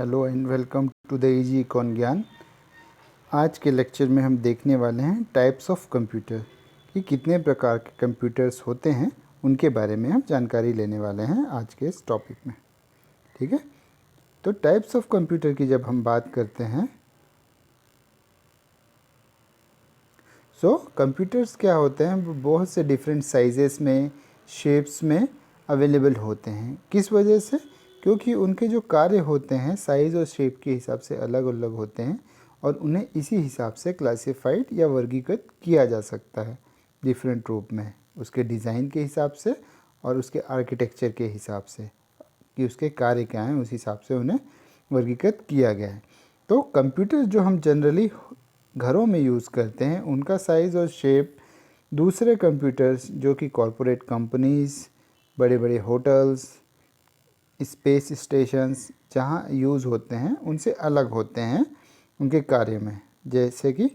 Hello and welcome to the easy econ Gyan. आज के lecture में हम देखने वाले हैं टाइप्स ऑफ कंप्यूटर कि कितने प्रकार के कंप्यूटर्स होते हैं, उनके बारे में हम जानकारी लेने वाले हैं आज के इस टॉपिक में। ठीक है, तो टाइप्स ऑफ कंप्यूटर की जब हम बात करते हैं कंप्यूटर्स क्या होते हैं, वो बहुत से डिफरेंट साइजेस में, शेप्स में अवेलेबल होते हैं। किस वजह से? क्योंकि उनके जो कार्य होते हैं साइज़ और शेप के हिसाब से अलग अलग होते हैं और उन्हें इसी हिसाब से क्लासिफाइड या वर्गीकृत किया जा सकता है डिफरेंट रूप में, उसके डिज़ाइन के हिसाब से और उसके आर्किटेक्चर के हिसाब से कि उसके कार्य क्या हैं, उस हिसाब से उन्हें वर्गीकृत किया गया है। तो कंप्यूटर जो हम जनरली घरों में यूज़ करते हैं उनका साइज़ और शेप दूसरे कंप्यूटर्स जो कि कॉरपोरेट कंपनीज़, बड़े बड़े होटल्स, स्पेस स्टेशंस जहाँ यूज़ होते हैं उनसे अलग होते हैं उनके कार्य में। जैसे कि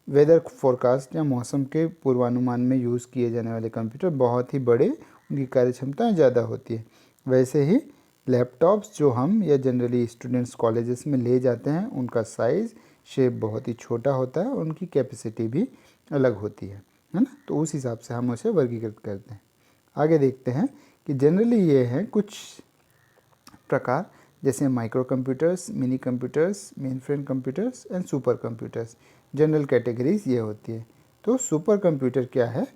वेदर फोरकास्ट या मौसम के पूर्वानुमान में यूज़ किए जाने वाले कंप्यूटर बहुत ही बड़े, उनकी कार्यक्षमताएँ ज़्यादा होती है। वैसे ही लैपटॉप्स जो हम या जनरली स्टूडेंट्स कॉलेजेस में ले जाते हैं उनका साइज़ शेप बहुत ही छोटा होता है, उनकी कैपेसिटी भी अलग होती है ना। तो उस हिसाब से हम उसे वर्गीकृत करते हैं। आगे देखते हैं कि जनरली ये हैं कुछ प्रकार, जैसे micro computers, mini computers, main frame computers and super computers. General categories ये होती है। तो सुपर कंप्यूटर क्या है?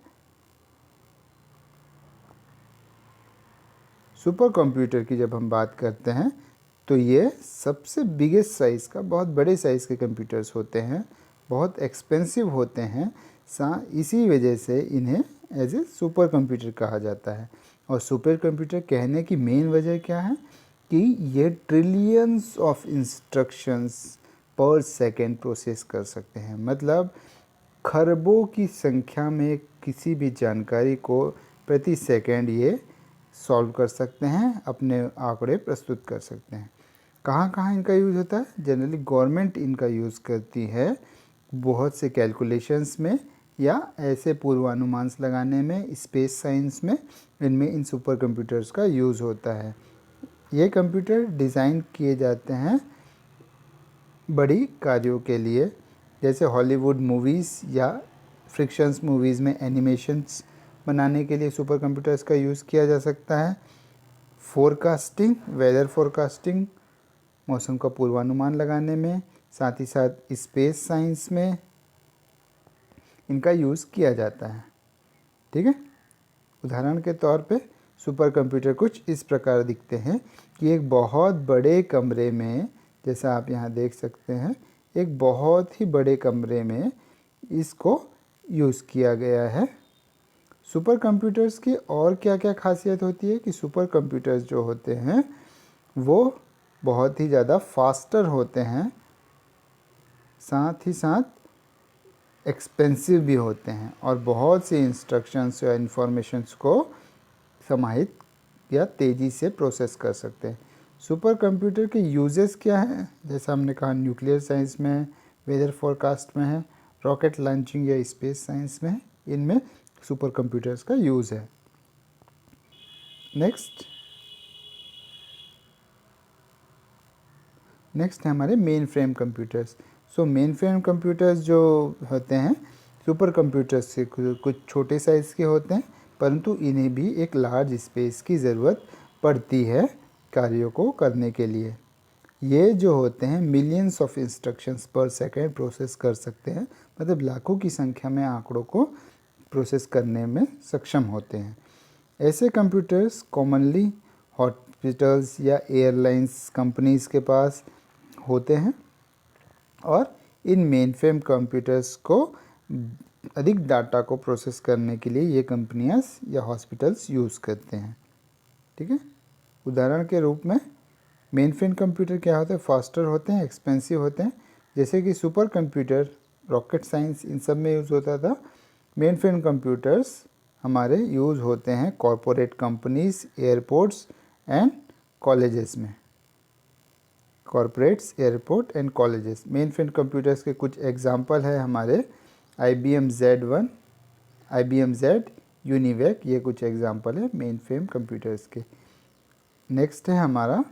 सुपर कंप्यूटर की जब हम बात करते हैं तो ये सबसे बिगेस्ट साइज़ का, बहुत बड़े साइज़ के कंप्यूटर्स होते हैं, बहुत एक्सपेंसिव होते हैं। इसी वजह से इन्हें एज ए सुपर कंप्यूटर कहा जाता है। और सुपर कंप्यूटर कहने की मेन वजह क्या है कि ये ट्रिलियंस ऑफ इंस्ट्रक्शंस पर सेकेंड प्रोसेस कर सकते हैं। मतलब खरबों की संख्या में किसी भी जानकारी को प्रति सेकंड ये सॉल्व कर सकते हैं, अपने आंकड़े प्रस्तुत कर सकते हैं। कहाँ कहाँ इनका यूज़ होता है? जनरली गवर्नमेंट इनका यूज़ करती है बहुत से कैलकुलेशंस में या ऐसे पूर्वानुमान लगाने में, स्पेस साइंस में, इनमें इन सुपर कंप्यूटर्स का यूज़ होता है। ये कंप्यूटर डिज़ाइन किए जाते हैं बड़ी कार्यों के लिए, जैसे हॉलीवुड मूवीज़ या फ्रिक्शंस मूवीज़ में एनिमेशंस बनाने के लिए सुपर कंप्यूटर्स का यूज़ किया जा सकता है। फोरकास्टिंग, वेदर फोरकास्टिंग, मौसम का पूर्वानुमान लगाने में, साथ ही साथ स्पेस साइंस में इनका यूज़ किया जाता है। ठीक है, उदाहरण के तौर पे सुपर कंप्यूटर कुछ इस प्रकार दिखते हैं कि एक बहुत बड़े कमरे में, जैसा आप यहाँ देख सकते हैं, एक बहुत ही बड़े कमरे में इसको यूज़ किया गया है। सुपर कंप्यूटर्स की और क्या क्या खासियत होती है कि सुपर कंप्यूटर्स जो होते हैं वो बहुत ही ज़्यादा फास्टर होते हैं, साथ ही साथ एक्सपेंसिव भी होते हैं और बहुत सी इंस्ट्रक्शंस या इंफॉर्मेशंस को समाहित या तेज़ी से प्रोसेस कर सकते हैं। सुपर कंप्यूटर के यूजेस क्या हैं? जैसा हमने कहा, न्यूक्लियर साइंस में है, वेदर फोरकास्ट में है, रॉकेट लॉन्चिंग या स्पेस साइंस में है, इनमें सुपर कंप्यूटर्स का यूज़ है। नेक्स्ट है हमारे main frame computers. Main frame computers जो होते हैं सुपर कंप्यूटर्स से कुछ छोटे साइज़ के होते हैं, परंतु इन्हें भी एक लार्ज स्पेस की ज़रूरत पड़ती है कार्यों को करने के लिए। ये जो होते हैं मिलियंस ऑफ इंस्ट्रक्शंस पर सेकेंड प्रोसेस कर सकते हैं, मतलब लाखों की संख्या में आंकड़ों को प्रोसेस करने में सक्षम होते हैं। ऐसे कंप्यूटर्स कॉमनली हॉस्पिटल्स या एयरलाइंस कंपनीज़ के पास होते हैं और इन मेन फ्रेम कंप्यूटर्स को अधिक डाटा को प्रोसेस करने के लिए ये कंपनियां या हॉस्पिटल्स यूज़ करते हैं। ठीक है, उदाहरण के रूप में मेन फ्रेम कंप्यूटर क्या होते हैं? फास्टर होते हैं, एक्सपेंसिव होते हैं। जैसे कि सुपर कंप्यूटर, रॉकेट साइंस, इन सब में यूज़ होता था। मेन फ्रेम कंप्यूटर्स हमारे यूज़ होते हैं corporate companies, airports and colleges में। Corporates, airport and colleges. Mainframe computers के कुछ एग्जांपल है हमारे IBM Z1, IBM Z, UNIVAC, ये कुछ एग्जांपल है मेन फ्रेम कंप्यूटर्स के। नेक्स्ट है हमारा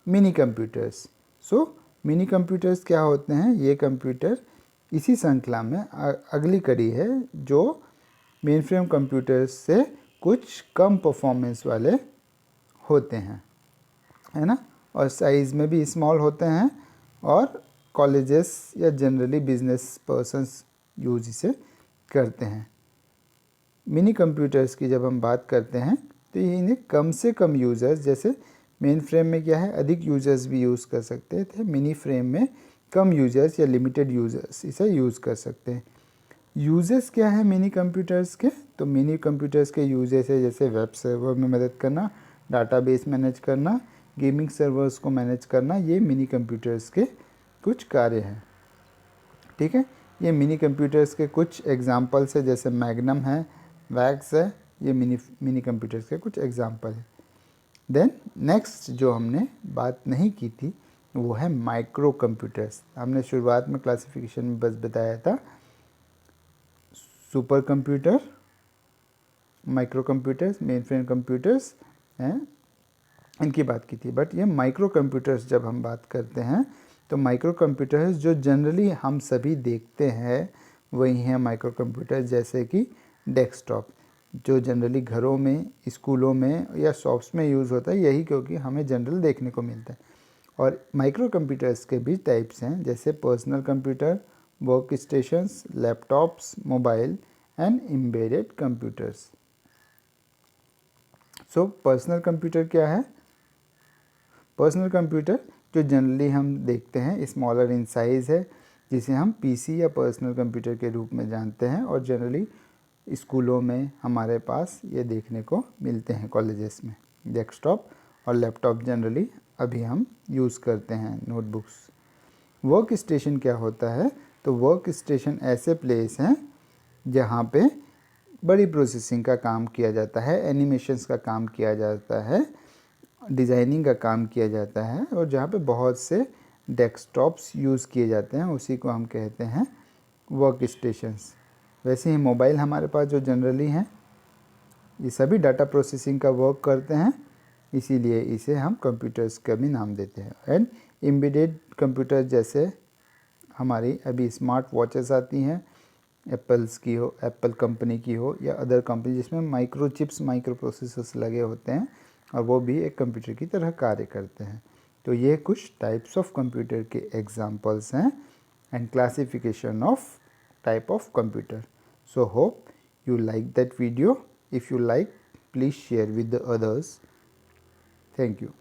मिनी कंप्यूटर्स। सो मिनी कंप्यूटर्स क्या होते हैं? ये कंप्यूटर इसी श्रृंखला में अगली कड़ी है जो मेन फ्रेम कंप्यूटर्स से कुछ कम परफॉर्मेंस वाले होते हैं, है ना, और साइज़ में भी स्मॉल होते हैं, और कॉलेजेस या जनरली बिजनेस पर्सन्स यूज इसे करते हैं। मिनी कंप्यूटर्स की जब हम बात करते हैं तो ये इन्हें कम से कम यूज़र्स, जैसे मेन फ्रेम में क्या है अधिक यूज़र्स भी यूज़ कर सकते थे, मिनी फ्रेम में कम यूज़र्स या लिमिटेड यूज़र्स इसे यूज़ कर सकते हैं। यूजेस क्या है मिनी कंप्यूटर्स के? तो मिनी कंप्यूटर्स के यूजेस है जैसे वेब सर्वर में मदद करना, डाटाबेस मैनेज करना, गेमिंग सर्वर्स को मैनेज करना, ये मिनी कंप्यूटर्स के कुछ कार्य हैं। ठीक है, ये मिनी कंप्यूटर्स के कुछ एग्जांपल्स है, जैसे मैग्नम है, वैक्स है, ये मिनी कंप्यूटर्स के कुछ एग्जांपल है। देन नेक्स्ट जो हमने बात नहीं की थी वो है माइक्रो कंप्यूटर्स। हमने शुरुआत में क्लासिफिकेशन में बस बताया था super computer, micro computers, main frame computers हैं, इनकी बात की थी। बट ये माइक्रो कंप्यूटर्स जब हम बात करते हैं तो माइक्रो कंप्यूटर्स जो जनरली हम सभी देखते हैं वही हैं माइक्रो कंप्यूटर्स, जैसे कि डेस्कटॉप जो जनरली घरों में, स्कूलों में या शॉप्स में यूज़ होता है, यही क्योंकि हमें जनरल देखने को मिलता है। और माइक्रो कंप्यूटर्स के भी टाइप्स हैं, जैसे personal computer, work stations, laptops, mobile and embedded computers. So personal computer क्या है? पर्सनल कंप्यूटर जो जनरली हम देखते हैं स्मॉलर इन साइज़ है, जिसे हम पीसी या पर्सनल कंप्यूटर के रूप में जानते हैं, और जनरली स्कूलों में हमारे पास ये देखने को मिलते हैं, कॉलेजेस में। डेस्कटॉप और लैपटॉप जनरली अभी हम यूज़ करते हैं, नोटबुक्स। वर्क स्टेशन क्या होता है? तो वर्क स्टेशन ऐसे प्लेस हैं जहाँ पे बड़ी प्रोसेसिंग का काम किया जाता है, एनिमेशंस का काम किया जाता है, डिज़ाइनिंग का काम किया जाता है, और जहाँ पे बहुत से डेस्कटॉप्स यूज़ किए जाते हैं, उसी को हम कहते हैं वर्क स्टेशंस। वैसे ही मोबाइल हमारे पास जो जनरली हैं, ये सभी डाटा प्रोसेसिंग का वर्क करते हैं, इसीलिए इसे हम कंप्यूटर्स का भी नाम देते हैं। एंड एम्बेडेड कंप्यूटर जैसे हमारी अभी स्मार्ट वॉचेस आती हैं, एप्पल्स की हो, एप्पल कंपनी की हो या अदर कंपनी, जिसमें माइक्रो चिप्स, माइक्रो प्रोसेसर्स लगे होते हैं, और वो भी एक कंप्यूटर की तरह कार्य करते हैं। तो ये कुछ टाइप्स ऑफ कंप्यूटर के एग्जांपल्स हैं and classification of type of computer. So hope you like that video. If you like, please share with the others. Thank you.